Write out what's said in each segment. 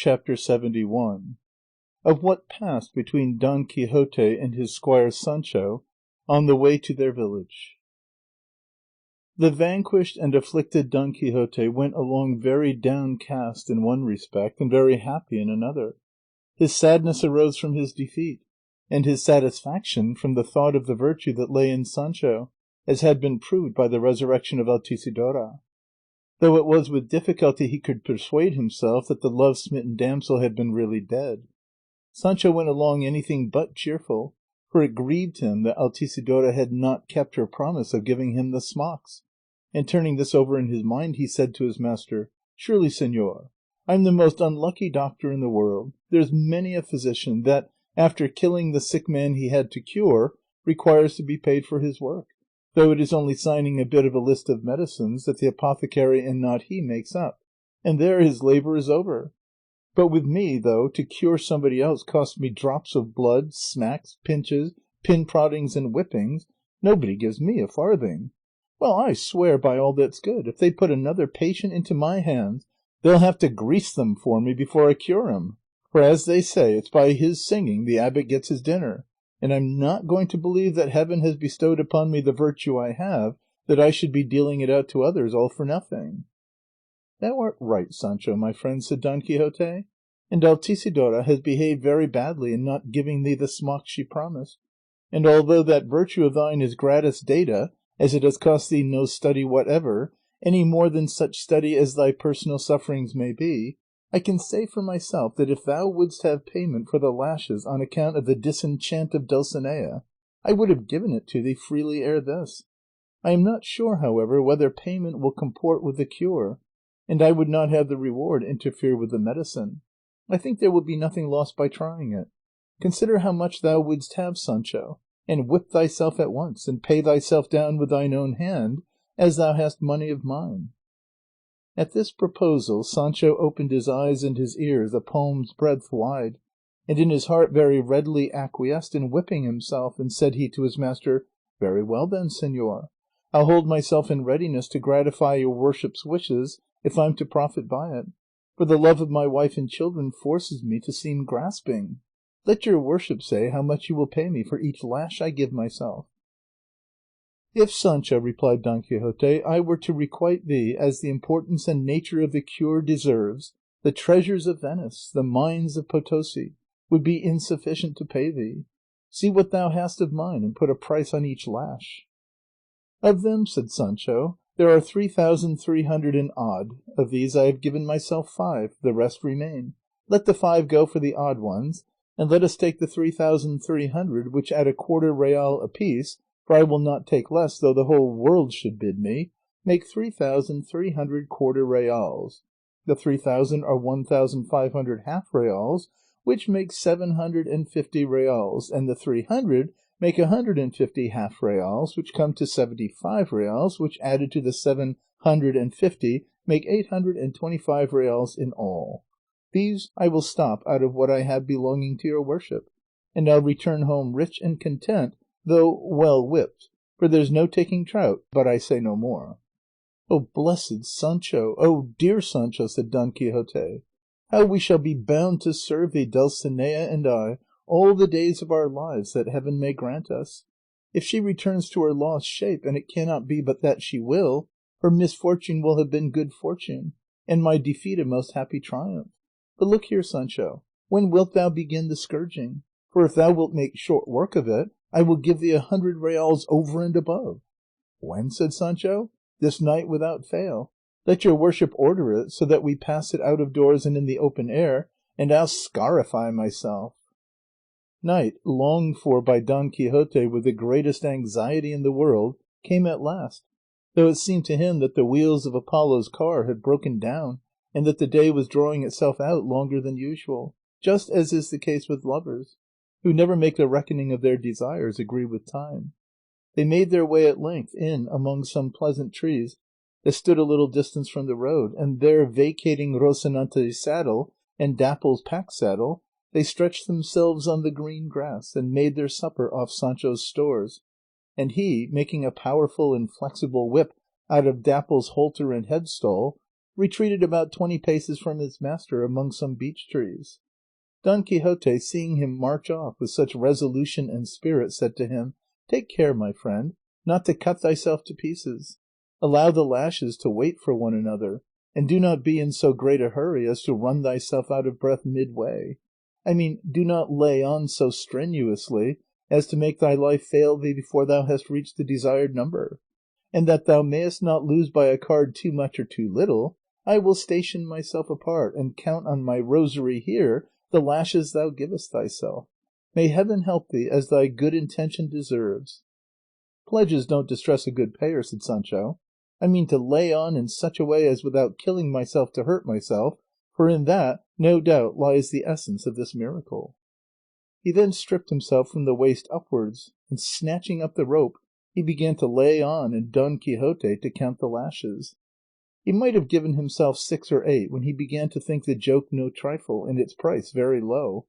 Chapter 71 of what passed between Don Quixote and his squire Sancho on the way to their village. The vanquished and afflicted Don Quixote went along very downcast in one respect and very happy in another. His sadness arose from his defeat, and his satisfaction from the thought of the virtue that lay in Sancho, as had been proved by the resurrection of Altisidora. Though it was with difficulty he could persuade himself that the love-smitten damsel had been really dead. Sancho went along anything but cheerful, for it grieved him that Altisidora had not kept her promise of giving him the smocks, and turning this over in his mind he said to his master, "Surely, señor, I'm the most unlucky doctor in the world. There's many a physician that, after killing the sick man he had to cure, requires to be paid for his work, though it is only signing a bit of a list of medicines that the apothecary and not he makes up, and there his labour is over. But with me, though, to cure somebody else costs me drops of blood, smacks, pinches, pin-proddings, and whippings, nobody gives me a farthing. Well, I swear by all that's good, if they put another patient into my hands, they'll have to grease them for me before I cure him. For as they say, it's by his singing the abbot gets his dinner, and I'm not going to believe that heaven has bestowed upon me the virtue I have, that I should be dealing it out to others all for nothing." "Thou art right, Sancho, my friend," said Don Quixote, "and Altisidora has behaved very badly in not giving thee the smocks she promised, and although that virtue of thine is gratis data, as it has cost thee no study whatever, any more than such study as thy personal sufferings may be, I can say for myself that if thou wouldst have payment for the lashes on account of the disenchant of Dulcinea, I would have given it to thee freely ere this. I am not sure, however, whether payment will comport with the cure, and I would not have the reward interfere with the medicine. I think there will be nothing lost by trying it. Consider how much thou wouldst have, Sancho, and whip thyself at once, and pay thyself down with thine own hand, as thou hast money of mine." At this proposal Sancho opened his eyes and his ears a palm's breadth wide, and in his heart very readily acquiesced in whipping himself, and said he to his master, "Very well then, señor, I'll hold myself in readiness to gratify your worship's wishes if I'm to profit by it, for the love of my wife and children forces me to seem grasping. Let your worship say how much you will pay me for each lash I give myself." "If, Sancho," replied Don Quixote, "I were to requite thee as the importance and nature of the cure deserves, the treasures of Venice, the mines of Potosi, would be insufficient to pay thee. See what thou hast of mine, and put a price on each lash." "Of them," said Sancho, "there are 3,300 and odd. Of these I have given myself 5, the rest remain. Let the 5 go for the odd ones, and let us take the 3,300, which at a quarter real apiece, for I will not take less though the whole world should bid me, make 3,300 quarter reals. The 3,000 are 1,500 half reals, which makes 750 reals, and the 300 make 150 half reals, which come to 75 reals, which added to the 750 make 825 reals in all. These I will stop out of what I have belonging to your worship, and I'll return home rich and content, though well whipped, for there's no taking trout, but I say no more." "O blessed Sancho, O dear Sancho," said Don Quixote, "how we shall be bound to serve thee, Dulcinea and I, all the days of our lives that heaven may grant us. If she returns to her lost shape, and it cannot be but that she will, her misfortune will have been good fortune, and my defeat a most happy triumph. But look here, Sancho, when wilt thou begin the scourging? For if thou wilt make short work of it, I will give thee 100 reals over and above." "When?" said Sancho. "This night without fail. Let your worship order it, so that we pass it out of doors and in the open air, and I'll scarify myself." Night, longed for by Don Quixote with the greatest anxiety in the world, came at last, though it seemed to him that the wheels of Apollo's car had broken down, and that the day was drawing itself out longer than usual, just as is the case with lovers, who never make the reckoning of their desires agree with time. They made their way at length in among some pleasant trees that stood a little distance from the road, and there vacating Rocinante's saddle and Dapple's pack saddle, they stretched themselves on the green grass and made their supper off Sancho's stores, and he, making a powerful and flexible whip out of Dapple's halter and headstall, retreated about 20 paces from his master among some beech trees. Don Quixote, seeing him march off with such resolution and spirit, said to him, "Take care, my friend, not to cut thyself to pieces. Allow the lashes to wait for one another, and do not be in so great a hurry as to run thyself out of breath midway. I mean, do not lay on so strenuously as to make thy life fail thee before thou hast reached the desired number. And that thou mayest not lose by a card too much or too little, I will station myself apart, and count on my rosary here the lashes thou givest thyself. May heaven help thee as thy good intention deserves." "Pledges don't distress a good payer," said Sancho. "I mean to lay on in such a way as without killing myself to hurt myself, for in that, no doubt, lies the essence of this miracle." He then stripped himself from the waist upwards, and snatching up the rope, he began to lay on and Don Quixote to count the lashes. He might have given himself 6 or 8 when he began to think the joke no trifle, and its price very low,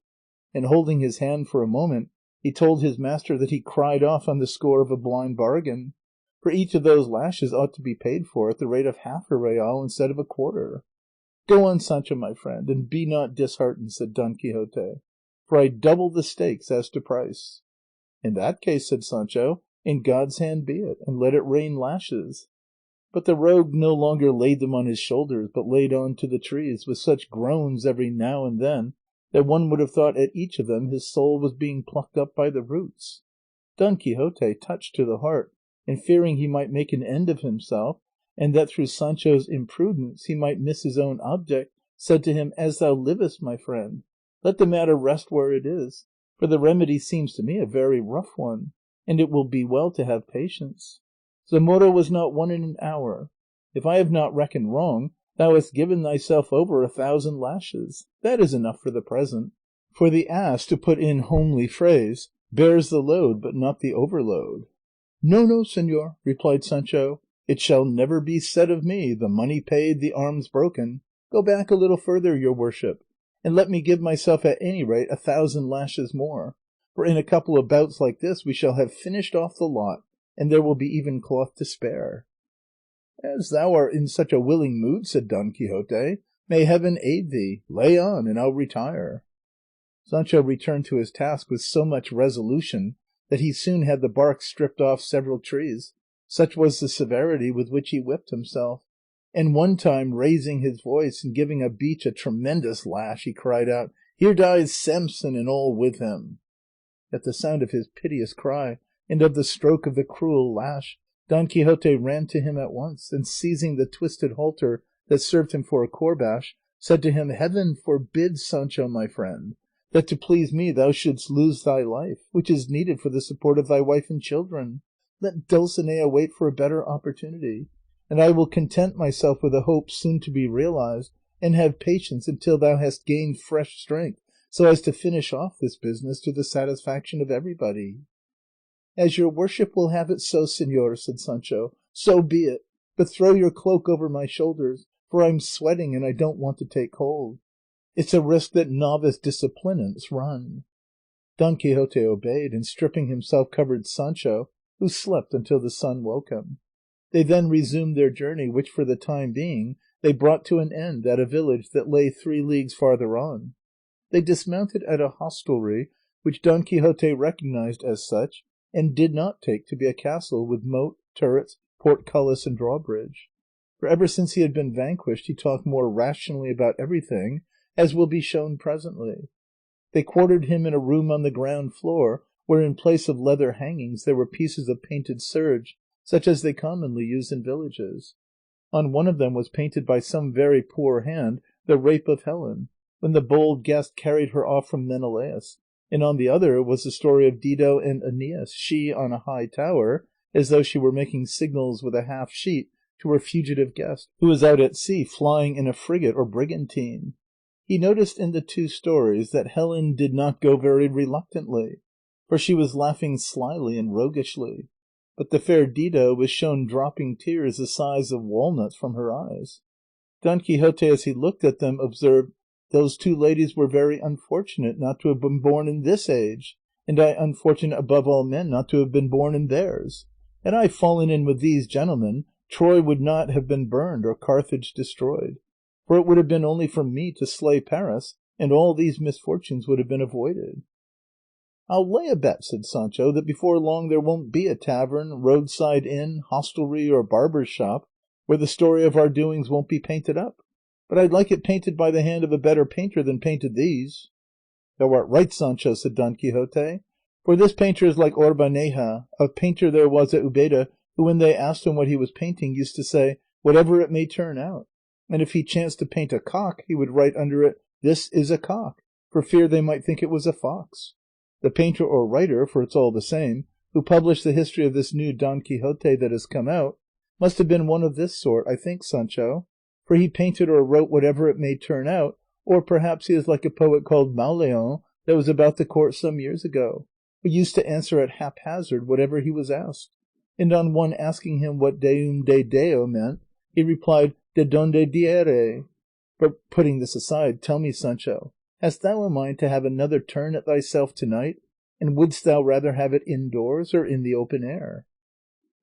and holding his hand for a moment, he told his master that he cried off on the score of a blind bargain, for each of those lashes ought to be paid for at the rate of half a real instead of a quarter. "Go on, Sancho, my friend, and be not disheartened," said Don Quixote, "for I double the stakes as to price." "In that case," said Sancho, "in God's hand be it, and let it rain lashes." But the rogue no longer laid them on his shoulders, but laid on to the trees, with such groans every now and then that one would have thought at each of them his soul was being plucked up by the roots. Don Quixote, touched to the heart, and fearing he might make an end of himself, and that through Sancho's imprudence he might miss his own object, said to him, "As thou livest, my friend, let the matter rest where it is, for the remedy seems to me a very rough one, and it will be well to have patience. Zamora was not won in an hour. If I have not reckoned wrong, thou hast given thyself over 1,000 lashes. That is enough for the present. For the ass, to put in homely phrase, bears the load but not the overload." "No, no, señor," replied Sancho, "it shall never be said of me, the money paid, the arms broken. Go back a little further, your worship, and let me give myself at any rate 1,000 lashes more, for in a couple of bouts like this we shall have finished off the lot, and there will be even cloth to spare." "As thou art in such a willing mood," said Don Quixote, "may heaven aid thee. Lay on, and I'll retire." Sancho returned to his task with so much resolution that he soon had the bark stripped off several trees, such was the severity with which he whipped himself; and one time raising his voice and giving a beech a tremendous lash, he cried out, "Here dies Samson and all with him." At the sound of his piteous cry, and of the stroke of the cruel lash, Don Quixote ran to him at once, and seizing the twisted halter that served him for a courbash, said to him, "Heaven forbid, Sancho, my friend, that to please me thou shouldst lose thy life, which is needed for the support of thy wife and children. Let Dulcinea wait for a better opportunity, and I will content myself with a hope soon to be realized, and have patience until thou hast gained fresh strength, so as to finish off this business to the satisfaction of everybody." "As your worship will have it so, señor," said Sancho, "so be it, but throw your cloak over my shoulders, for I'm sweating and I don't want to take cold. It's a risk that novice disciplinants run." Don Quixote obeyed, and stripping himself covered Sancho, who slept until the sun woke him. They then resumed their journey, which for the time being they brought to an end at a village that lay 3 leagues farther on. They dismounted at a hostelry, which Don Quixote recognized as such, and did not take to be a castle with moat, turrets, portcullis, and drawbridge; for ever since he had been vanquished he talked more rationally about everything, as will be shown presently. They quartered him in a room on the ground floor, where in place of leather hangings there were pieces of painted serge, such as they commonly use in villages. On one of them was painted by some very poor hand the rape of Helen, when the bold guest carried her off from Menelaus, and on the other was the story of Dido and Aeneas, she on a high tower, as though she were making signals with a half sheet to her fugitive guest, who was out at sea flying in a frigate or brigantine. He noticed in the 2 stories that Helen did not go very reluctantly, for she was laughing slyly and roguishly, but the fair Dido was shown dropping tears the size of walnuts from her eyes. Don Quixote, as he looked at them, observed, "Those 2 ladies were very unfortunate not to have been born in this age, and I unfortunate above all men not to have been born in theirs. Had I fallen in with these gentlemen, Troy would not have been burned or Carthage destroyed, for it would have been only for me to slay Paris, and all these misfortunes would have been avoided." "I'll lay a bet," said Sancho, "that before long there won't be a tavern, roadside inn, hostelry, or barber's shop where the story of our doings won't be painted up, but I'd like it painted by the hand of a better painter than painted these." "Thou art right, Sancho," said Don Quixote, "for this painter is like Orbaneja, a painter there was at Ubeda, who when they asked him what he was painting used to say, 'Whatever it may turn out,' and if he chanced to paint a cock he would write under it, 'This is a cock,' for fear they might think it was a fox. The painter or writer, for it's all the same, who published the history of this new Don Quixote that has come out, must have been one of this sort, I think, Sancho, for he painted or wrote whatever it may turn out, or perhaps he is like a poet called Mauleon that was about the court some years ago, who used to answer at haphazard whatever he was asked, and on one asking him what Deum de Deo meant, he replied, 'De donde diere?' But putting this aside, tell me, Sancho, hast thou a mind to have another turn at thyself to-night, and wouldst thou rather have it indoors or in the open air?"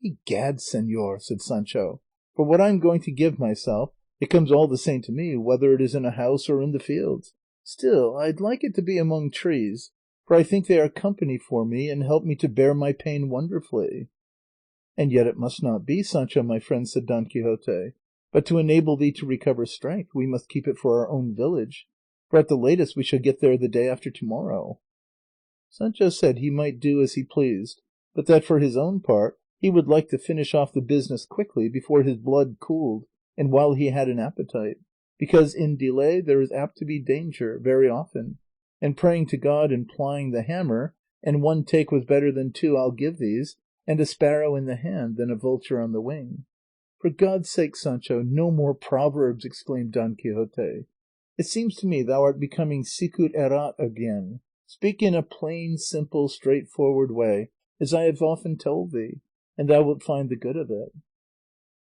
"Egad, señor," said Sancho, "for what I'm going to give myself, it comes all the same to me whether it is in a house or in the fields. Still, I'd like it to be among trees, for I think they are company for me and help me to bear my pain wonderfully." "And yet it must not be, Sancho, my friend," said Don Quixote, "but to enable thee to recover strength we must keep it for our own village, for at the latest we shall get there the day after tomorrow." Sancho said he might do as he pleased, but that for his own part he would like to finish off the business quickly before his blood cooled and while he had an appetite, because in delay there is apt to be danger, very often, and praying to God and plying the hammer, and one take was better than two I'll give these, and a sparrow in the hand than a vulture on the wing. "For God's sake, Sancho, no more proverbs," exclaimed Don Quixote. "It seems to me thou art becoming sicut erat again. Speak in a plain, simple, straightforward way, as I have often told thee, and thou wilt find the good of it."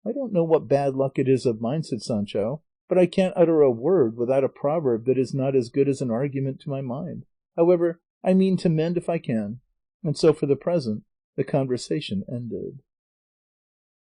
"I don't know what bad luck it is of mine," said Sancho, "but I can't utter a word without a proverb that is not as good as an argument to my mind. However, I mean to mend if I can." And so for the present the conversation ended.